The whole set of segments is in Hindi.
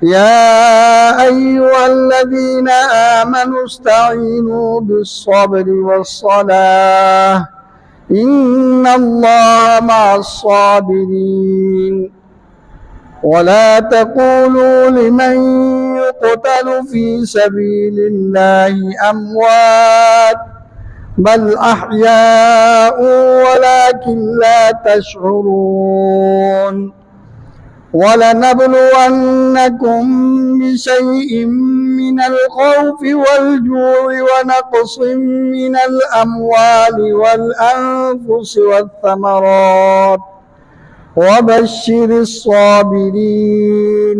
या अय्युहल्लज़ीना आमनु इस्तईनु बिस्सब्रि वस्सलाह इन्नल्लाहा मअस्साबिरीन वला तक़ूलू लिमन युक़तलु फ़ी सबीलिल्लाहि अम्वात बल अहयाउ वलाकिन ला तशउरून वलनब्लुवन्नकुम बिशैइन मिनल खौफि वल जू'i व नक़सिन मिनल अम्वालि वल अनफुसि वत्थमरात वबश्शिरिस साबिरीन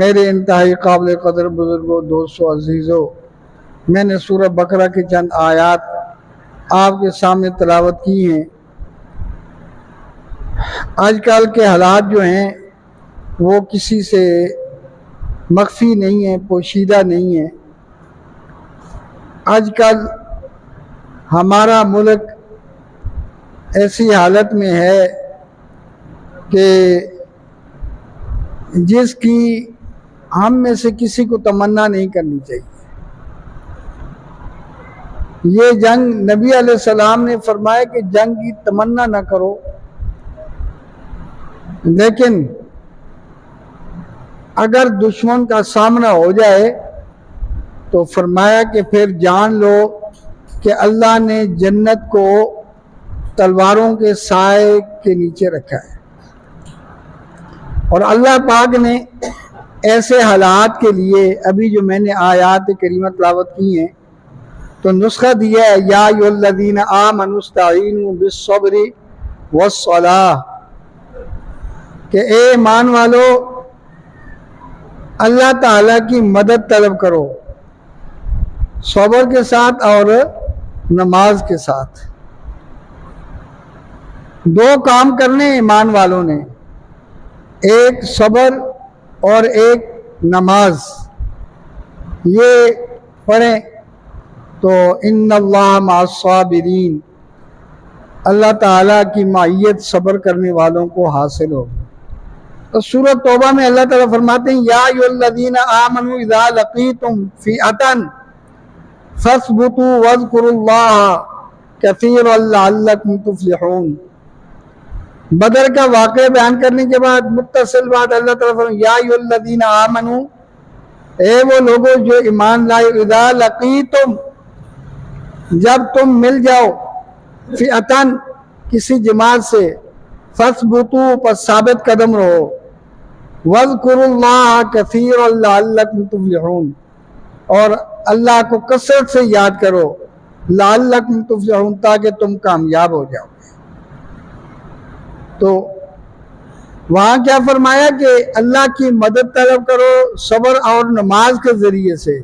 मेरे इंतहाई काबिल कदर बुजुर्गों, दोस्तों, अजीज़ों, मैंने सूरह बकरा की चंद आयात आपके सामने तिलावत की हैं। आजकल के हालात जो हैं वो किसी से मख्फी नहीं है, पोशीदा नहीं है। आजकल हमारा मुल्क ऐसी हालत में है कि जिसकी हम में से किसी को तमन्ना नहीं करनी चाहिए। ये जंग नबी अलैहिस्सलाम ने फरमाया कि जंग की तमन्ना ना करो, लेकिन अगर दुश्मन का सामना हो जाए तो फरमाया कि फिर जान लो कि अल्लाह ने जन्नत को तलवारों के साए के नीचे रखा है। और अल्लाह पाक ने ऐसे हालात के लिए अभी जो मैंने आयात करीमा तिलावत की हैं तो नुस्खा दिया है, या अय्युहल्लज़ीना आमनु इस्तईनु बिस्सब्रि वस्सलाह, कि ए ईमान वालो अल्लाह ताला की मदद तलब करो सब्र के साथ और नमाज के साथ। दो काम करने ईमान वालों ने, एक सब्र और एक नमाज। ये पढ़ें तो इन्नल्लाह मअस्साबिरीन, अल्लाह ताला की माइयत सब्र करने वालों को हासिल हो। तो सूरत तौबा में अल्लाह ताला फरमाते हैं, या अय्युहल्लज़ीना आमनु इज़ा लक़ीतुम फ़िअतन फस्बुतू वज़्कुरुल्लाह कसीरन लअल्लकुम तुफ़्लिहून। बदर का वाक़या बयान करने के बाद मुत्तसिल बात अल्लाह ताला फरमाते हैं, या अय्युहल्लज़ीना आमनु, ए वो लोगों जो ईमान लाए, इज़ा लक़ीतुम, जब तुम मिल जाओ, फ़िअतन किसी जमात से, फस्बुतू पर साबित कदम रहो, वज़्कुरुल्लाह कसीरन लअल्लकुम तुफ़्लिहून, और अल्लाह को कसरत से याद करो, लअल्लकुम तुफ़्लिहून, ताकि तुम कामयाब हो जाओ। तो वहाँ क्या फरमाया कि अल्लाह की मदद तलब करो सब्र और नमाज के ज़रिए से,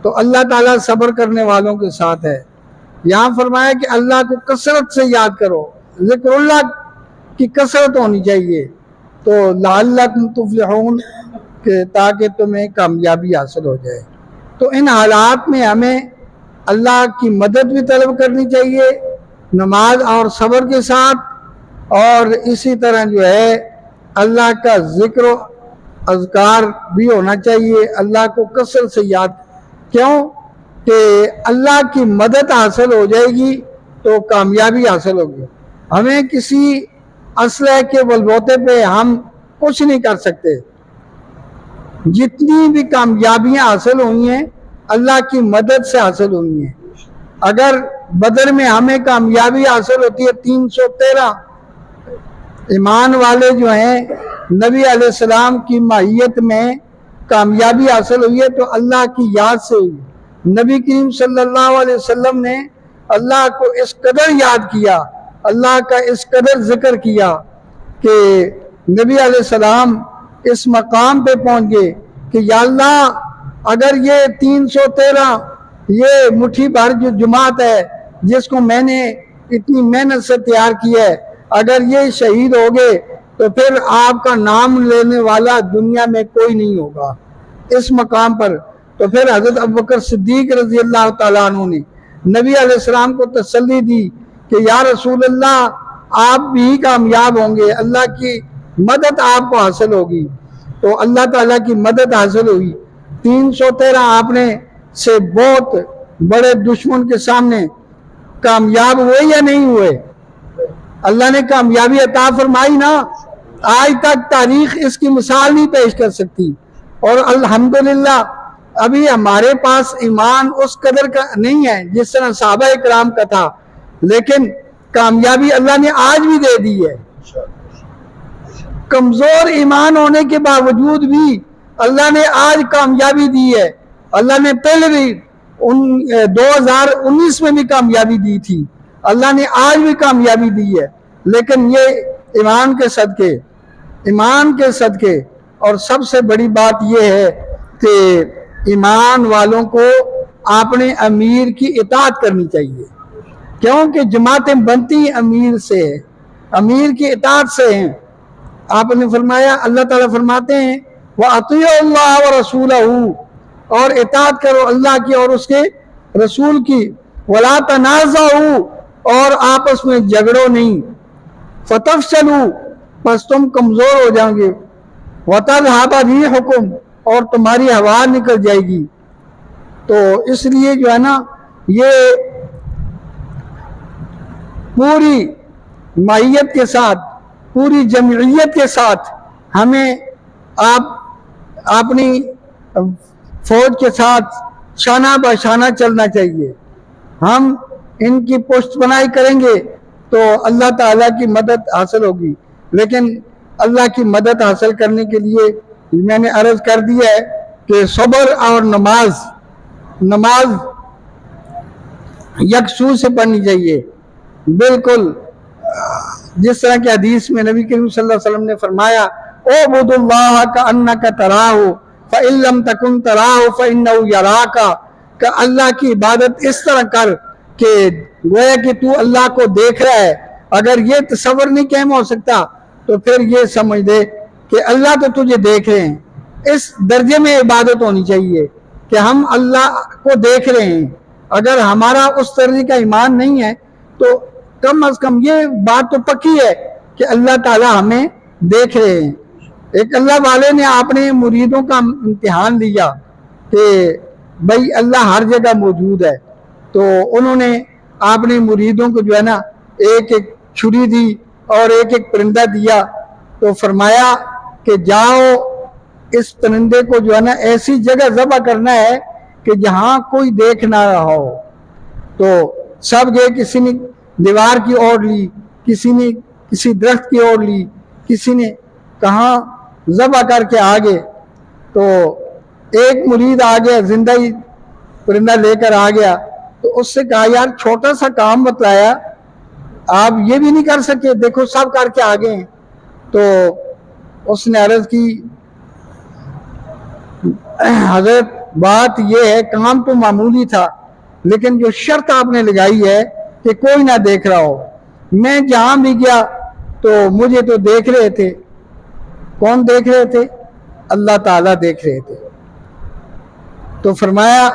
तो अल्लाह ताला सब्र करने वालों के साथ है। यहाँ फरमाया कि अल्लाह को कसरत से याद करो, ज़िक्रुल्लाह की कसरत होनी चाहिए, तो लअल्लकुम तुफ़्लिहून, के ताकि तुम्हें कामयाबी हासिल हो जाए। तो इन हालात में हमें अल्लाह की मदद भी तलब करनी चाहिए नमाज और सब्र के साथ, और इसी तरह जो है अल्लाह का जिक्र अज़कार भी होना चाहिए, अल्लाह को कसरत से याद। क्यों कि अल्लाह की मदद हासिल हो जाएगी तो कामयाबी हासिल होगी। हमें किसी असलहे के बलबूते पे हम कुछ नहीं कर सकते। जितनी भी कामयाबियां हासिल हुई हैं अल्लाह की मदद से हासिल हुई हैं। अगर बदर में हमें कामयाबी हासिल होती है 313 ईमान वाले जो हैं नबी अलैहिस्सलाम की माहियत में कामयाबी हासिल हुई है तो अल्लाह की याद से हुई। नबी करीम सल्लल्लाहु अलैहि वसल्लम ने अल्लाह को इस कदर याद किया, अल्लाह का इस कदर जिक्र किया कि नबी अलैहिस्सलाम इस मकाम पे पहुंच गए कि या अल्लाह अगर ये 313 ये मुट्ठी भर जो जमात है जिसको मैंने इतनी मेहनत से तैयार किया है, अगर ये शहीद हो गए तो फिर आपका नाम लेने वाला दुनिया में कोई नहीं होगा इस मकाम पर। तो फिर हजरत अबू बकर सिद्दीक रजी अल्लाह तआला अन्हु ने नबी अलैहिस्सलाम को तसल्ली दी कि या रसूल अल्लाह आप भी कामयाब होंगे, अल्लाह की मदद आपको हासिल होगी। तो अल्लाह ताला की मदद हासिल हुई। 313 आपने से बहुत बड़े दुश्मन के सामने कामयाब हुए या नहीं हुए? अल्लाह ने कामयाबी अता फरमाई ना। आज तक तारीख इसकी मिसाल नहीं पेश कर सकती। और अल्हम्दुलिल्लाह अभी हमारे पास ईमान उस कदर का नहीं है जिस तरह सहाबा इकराम का था, लेकिन कामयाबी अल्लाह ने आज भी दे दी है। कमजोर ईमान होने के बावजूद भी अल्लाह ने आज कामयाबी दी है। अल्लाह ने पहले भी 2019 में भी कामयाबी दी थी, अल्लाह ने आज भी कामयाबी दी है। लेकिन ये ईमान के सदके और सबसे बड़ी बात यह है कि ईमान वालों को अपने अमीर की इताअत करनी चाहिए, क्योंकि जमातें बनती अमीर से है, अमीर की इताअत से हैं। आपने फरमाया, अल्लाह ताला फरमाते हैं व अतीउ अल्लाह व रसूलहू, और इताअत करो अल्लाह की और उसके रसूल की। वला तनाज़ऊ, और आपस में झगड़ो नहीं। फतफशलू, बस तुम कमजोर हो जाओगे। वतज़हबा रिहुकुम, और तुम्हारी हवा निकल जाएगी। तो इसलिए जो है ना, ये पूरी माहियत के साथ, पूरी जमइयत के साथ हमें अपनी फौज के साथ शाना बशाना चलना चाहिए। हम इनकी पुष्टपनाही करेंगे तो अल्लाह ताला की मदद हासिल होगी। लेकिन अल्लाह की मदद हासिल करने के लिए मैंने अर्ज कर दिया है कि सब्र और नमाज यकसू से पढ़नी चाहिए। बिल्कुल जिस तरह की हदीस में नबी करीम सल्लल्लाहु अलैहि वसल्लम ने फरमाया, ओ बुदुल्लाह का अन्नका तराहु फ़इन लम तकुन तराहु फ़इन्नहु यराका, का अल्लाह की इबादत इस तरह कर कि गोया कि तू अल्लाह को देख रहा है। अगर ये तसव्वुर नहीं कायम हो सकता तो फिर ये समझ दे कि अल्लाह तो तुझे देख रहे हैं। इस दर्जे में इबादत होनी चाहिए कि हम अल्लाह को देख रहे हैं। अगर हमारा उस दर्जे का ईमान नहीं है तो कम अज कम ये बात तो पक्की है कि अल्लाह ताला हमें देख रहे हैं। एक अल्लाह वाले ने अपने मुरीदों का इम्तिहान लिया कि भाई अल्लाह हर जगह मौजूद है, तो उन्होंने अपने मुरीदों को जो है ना एक एक छुरी दी और एक एक परिंदा दिया। तो फरमाया कि जाओ इस परिंदे को जो है ना ऐसी जगह ज़बह करना है कि जहाँ कोई देख ना रहा हो। तो सब गए, किसी ने दीवार की ओर ली, किसी ने किसी दरख्त की ओर ली, किसी ने कहाँ ज़बह करके आ गए। तो एक मुरीद आ गया, जिंदा ही परिंदा लेकर आ गया। तो उससे कहा, यार छोटा सा काम बताया, आप ये भी नहीं कर सके, देखो सब करके आ गए। तो उसने अर्ज की, हजरत बात यह है, काम तो मामूली था, लेकिन जो शर्त आपने लगाई है कि कोई ना देख रहा हो। मैं जहां भी गया तो मुझे तो देख रहे थे। कौन देख रहे थे? अल्लाह ताला देख रहे थे। तो फरमाया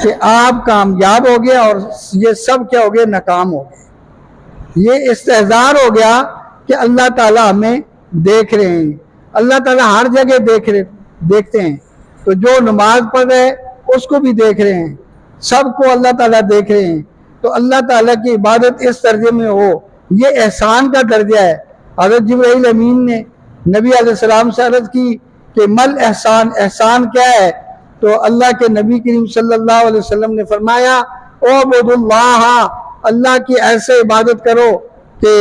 कि आप कामयाब हो गए और ये सब क्या हो गए? नाकाम हो गए। ये इस्तेहज़ार हो गया कि अल्लाह ताला हमें देख रहे हैं। अल्लाह ताला हर जगह देखते हैं। तो जो नमाज पढ़ रहे हैं उसको भी देख रहे हैं, सबको अल्लाह ताला देख रहे हैं। तो तो अल्लाह ताला की इबादत इस दर्जे में हो, ये एहसान का दर्जा है। हज़रत जिब्राइल अमीन ने नबी अलैहिस्सलाम से अर्ज़ की कि मल एहसान, एहसान क्या है? तो अल्लाह के नबी करीम सल्लल्लाहु अलैहि वसल्लम ने फरमाया, उबुदुल्लाह, अल्लाह की ऐसे इबादत करो कि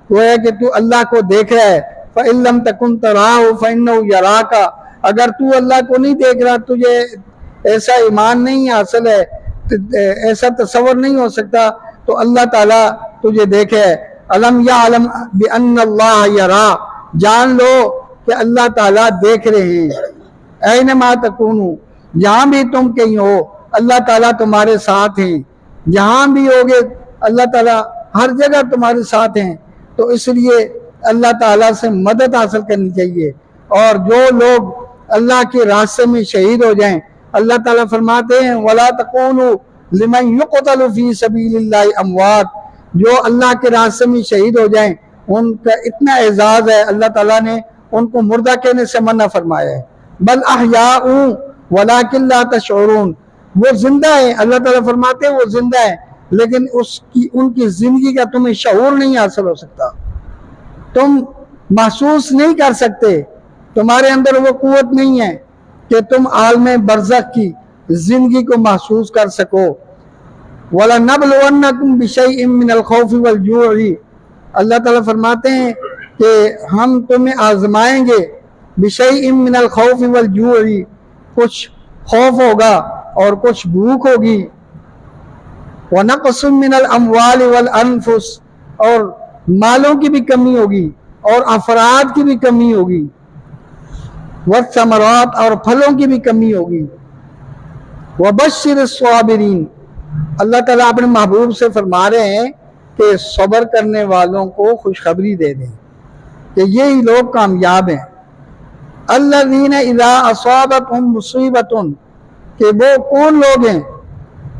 गोया कि तू अल्लाह को देख रहा है। फ़इन लम तकुन तराहु फ़इन्नहु यराका, अगर तू अल्लाह को नहीं देख रहा, तुझे ऐसा ईमान नहीं हासिल है, ऐसा तसव्वुर नहीं हो सकता तो अल्लाह ताला तुझे देखे। अलम या अलम बिअन्नल्लाह यरा, जान लो कि अल्लाह ताला देख रहे हैं। ऐनमा तकूनु, जहाँ भी तुम कहीं हो अल्लाह ताला तुम्हारे साथ हैं, जहाँ भी होगे अल्लाह ताला हर जगह तुम्हारे साथ हैं। तो इसलिए अल्लाह ताला से मदद हासिल करनी चाहिए। और जो लोग अल्लाह के रास्ते में शहीद हो जाएं, अल्लाह ताला फरमाते हैं वला तकूनु लिमन युक़तलु फी सबीलिल्लाहि अमवात, जो अल्लाह के रास्ते में शहीद हो जाएं उनका इतना एजाज है, अल्लाह ताला ने उनको मुर्दा कहने से मना फरमाया है। बल अहयाउ वलाकिन ला तशऊरून, वो जिंदा है, अल्लाह ताला फरमाते हैं वो जिंदा है, लेकिन उसकी उनकी जिंदगी का तुम्हें शऊर नहीं हासिल हो सकता, तुम महसूस नहीं कर सकते, तुम्हारे अंदर वो कुव्वत नहीं है कि तुम आलमे बरज़ख की जिंदगी को महसूस कर सको। वला नबलुवन्नकुम बिशैइन मिनल खौफि वल जू'i, अल्लाह ताला फरमाते हैं कि हम तुम्हें आजमाएंगे बिशैइन मिनल खौफि वल जू'i, कुछ खौफ होगा और कुछ भूख होगी। व नक़्सुम मिनल अमवालि वल अनफुस, और मालों की भी कमी होगी और अफराद की भी कमी होगी। व समरात, और फलों की भी कमी होगी। व बश्शिर स्वाबिरीन, अल्लाह ताला अपने महबूब से फरमा रहे हैं कि सब्र करने वालों को खुशखबरी दे दें कि यही लोग कामयाब हैं। अल्लज़ीना इज़ा असाबतहुम मुसीबतुन, कि वो कौन लोग हैं?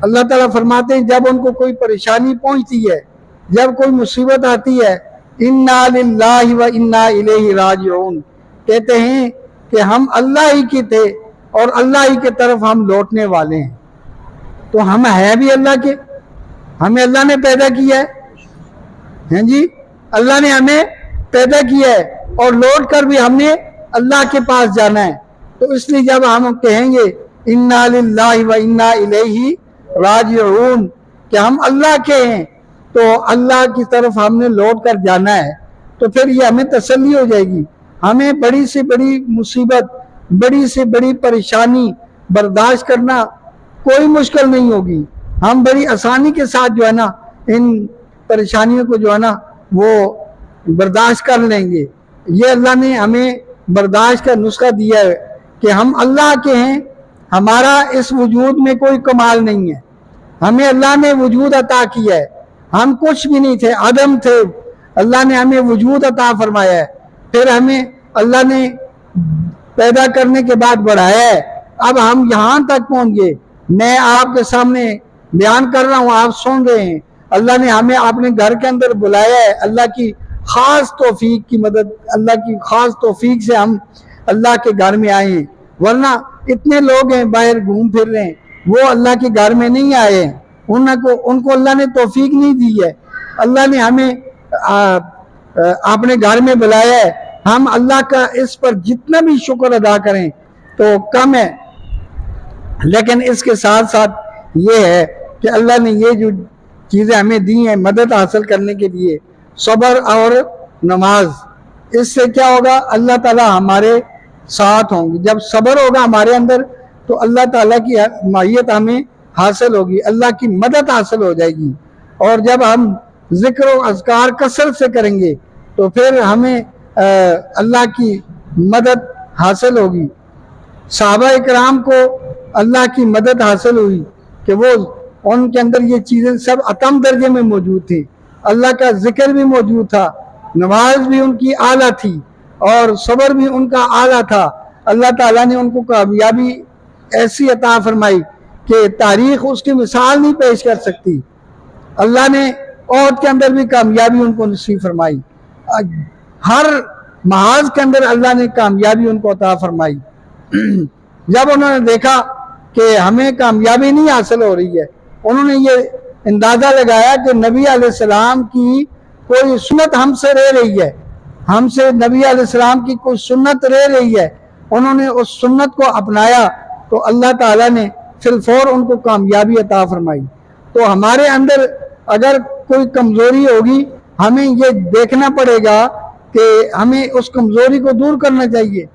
अल्लाह ताला फरमाते हैं जब उनको कोई परेशानी पहुंचती है, जब कोई मुसीबत आती है, इन्ना लिल्लाहि व इन्ना इलैहि राजिऊन, कहते हैं कि हम अल्लाह ही के थे और अल्लाह ही की तरफ हम लौटने वाले हैं। तो हम है भी अल्लाह के, हमें अल्लाह ने पैदा किया है जी, अल्लाह ने हमें पैदा किया है और लौट कर भी हमने अल्लाह के पास जाना है। तो इसलिए जब हम कहेंगे इन्ना लिल्लाहि व इन्ना इलैहि राजिऊन, कि हम अल्लाह के हैं तो अल्लाह की तरफ हमने लौट कर जाना है, तो फिर ये हमें तसल्ली हो जाएगी। हमें बड़ी से बड़ी मुसीबत, बड़ी से बड़ी परेशानी बर्दाश्त करना कोई मुश्किल नहीं होगी, हम बड़ी आसानी के साथ जो है ना इन परेशानियों को जो है ना वो बर्दाश्त कर लेंगे। ये अल्लाह ने हमें बर्दाश्त का नुस्खा दिया है कि हम अल्लाह के हैं, हमारा इस वजूद में कोई कमाल नहीं है, हमें अल्लाह ने वजूद अता किया है, हम कुछ भी नहीं थे, आदम थे, अल्लाह ने हमें वजूद अता फरमाया है, फिर हमें अल्लाह ने पैदा करने के बाद बढ़ाया है, अब हम यहाँ तक पहुँच गए। मैं आपके सामने बयान कर रहा हूँ, आप सुन रहे हैं। अल्लाह ने हमें अपने घर के अंदर बुलाया है, अल्लाह की खास तौफीक की मदद, अल्लाह की खास तौफीक से हम अल्लाह के घर में आए हैं, वरना इतने लोग हैं बाहर घूम फिर रहे हैं, वो अल्लाह के घर में नहीं आए हैं, उनको अल्लाह ने तौफीक नहीं दी है। अल्लाह ने हमें अपने घर में बुलाया है, हम अल्लाह का इस पर जितना भी शुक्र अदा करें तो कम है। लेकिन इसके साथ साथ ये है कि अल्लाह ने ये जो चीज़ें हमें दी हैं मदद हासिल करने के लिए, सब्र और नमाज, इससे क्या होगा, अल्लाह ताला हमारे साथ होंगे। जब सब्र होगा हमारे अंदर तो अल्लाह ताला की माहियत हमें हासिल होगी, अल्लाह की मदद हासिल हो जाएगी। और जब हम जिक्र और अज़कार कसरत से करेंगे तो फिर हमें अल्लाह की मदद हासिल होगी। सहाबा इकराम को अल्लाह की मदद हासिल हुई कि वो उनके अंदर ये चीज़ें सब अतम दर्जे में मौजूद थी, अल्लाह का जिक्र भी मौजूद था, नमाज भी उनकी आला थी और सब्र भी उनका आला था। अल्लाह ताला ने उनको कामयाबी ऐसी अता फरमाई कि तारीख उसकी मिसाल नहीं पेश कर सकती। अल्लाह ने औद के अंदर भी कामयाबी उनको नसीब फरमाई, हर महाज के अंदर अल्लाह ने कामयाबी उनको अता फरमाई। जब उन्होंने देखा कि हमें कामयाबी नहीं हासिल हो रही है, उन्होंने ये अंदाज़ा लगाया कि नबी अलैहिस्सलाम की कोई सुन्नत हमसे रह रही है, हमसे नबी अलैहिस्सलाम की कोई सुन्नत रह रही है, उन्होंने उस सुन्नत को अपनाया तो अल्लाह ताला ने फिलफौर उनको कामयाबी अता फरमाई। तो हमारे अंदर अगर कोई कमज़ोरी होगी, हमें ये देखना पड़ेगा कि हमें उस कमज़ोरी को दूर करना चाहिए,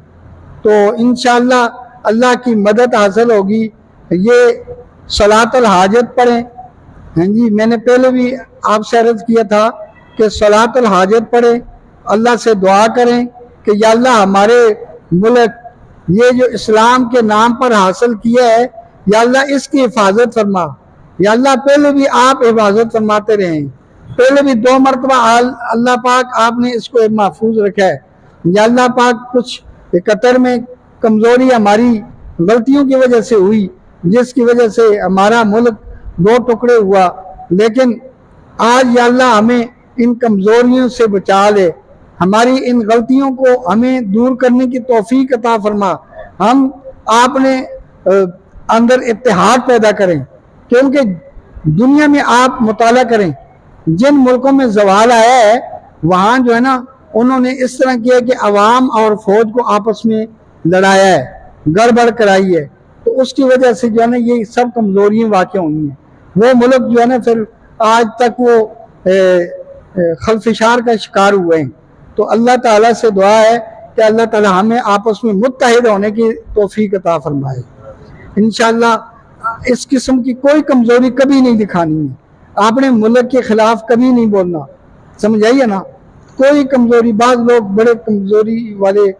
तो इंशाअल्लाह अल्लाह की मदद हासिल होगी। ये सलातुल हाजत पढ़ें। हाँ जी, मैंने पहले भी आपसे अर्ज़ किया था कि सलातुल हाजत पढ़ें, अल्लाह से दुआ करें कि या अल्लाह हमारे मुल्क ये जो इस्लाम के नाम पर हासिल किया है, या अल्लाह इसकी हिफाजत फरमा। या अल्लाह पहले भी आप हिफाजत फरमाते रहे, पहले भी 2 मरतबा अल्लाह पाक आपने इसको महफूज रखा है। या अल्लाह पाक कुछ कतर में कमज़ोरी हमारी गलतियों की वजह से हुई, जिसकी वजह से हमारा मुल्क 2 टुकड़े हुआ, लेकिन आज या अल्लाह हमें इन कमज़ोरियों से बचा ले, हमारी इन गलतियों को हमें दूर करने की तौफीक अता फरमा। हम आपने अंदर इत्तेहाद पैदा करें, क्योंकि दुनिया में आप मुताला करें, जिन मुल्कों में जवाल आया है वहाँ जो है ना, उन्होंने इस तरह किया कि अवाम और फौज को आपस में लड़ाया है, गड़बड़ कराई है, तो उसकी वजह से जो है ना ये सब कमज़ोरियाँ वाक़ हुई हैं। वो मुल्क जो है ना फिर आज तक वो खलफिशार का शिकार हुए हैं। तो अल्लाह ताला से दुआ है कि अल्लाह ताला हमें आपस में मुत्तहिद होने की तौफीक अता फरमाए। इंशाअल्लाह इस किस्म की कोई कमज़ोरी कभी नहीं दिखानी है, आपने मुल्क के खिलाफ कभी नहीं बोलना, समझ आइए ना। कोई कमज़ोरी, बाज़ लोग बड़े कमज़ोरी वाले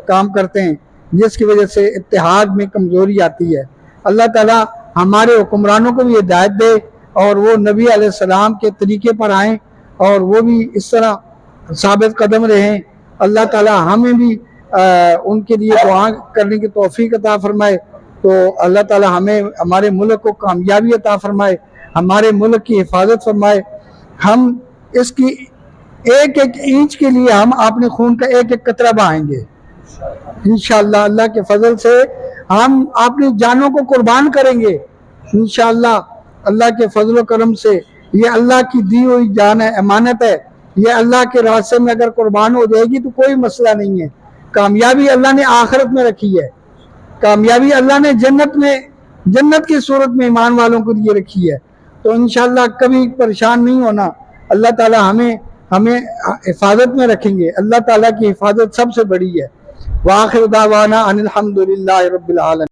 काम करते हैं जिसकी वजह से इत्तेहाद में कमज़ोरी आती है। अल्लाह ताला हमारे हुक्मरानों को भी हिदायत दे और वो नबी अलैहिस्सलाम के तरीके पर आएँ और वो भी इस तरह साबित कदम रहें। अल्लाह ताला हमें भी उनके लिए दुआ करने की तौफीक अता फरमाए। तो अल्लाह ताला हमें हमारे मुल्क को कामयाबी अता फरमाए, हमारे मुल्क की हिफाजत फरमाए। हम इसकी एक एक इंच के लिए हम अपने खून का एक एक कतरा बहाएंगे इंशाअल्लाह। अल्लाह के फजल से हम अपनी जानों को कुर्बान करेंगे इंशाअल्लाह। अल्लाह के फजल व करम से ये अल्लाह की दी हुई जान है, अमानत है, ये अल्लाह के रास्ते में अगर कुर्बान हो जाएगी तो कोई मसला नहीं है। कामयाबी अल्लाह ने आखिरत में रखी है, कामयाबी अल्लाह ने जन्नत की सूरत में ईमान वालों को लिए रखी है। तो इंशाअल्लाह कभी परेशान नहीं होना, अल्लाह ताला हमें हिफाजत में रखेंगे। अल्लाह ताला की हिफाजत सबसे बड़ी है। व आखिर दावाना अनिल हम्दुलिल्लाहि रब्बिल आलमीन।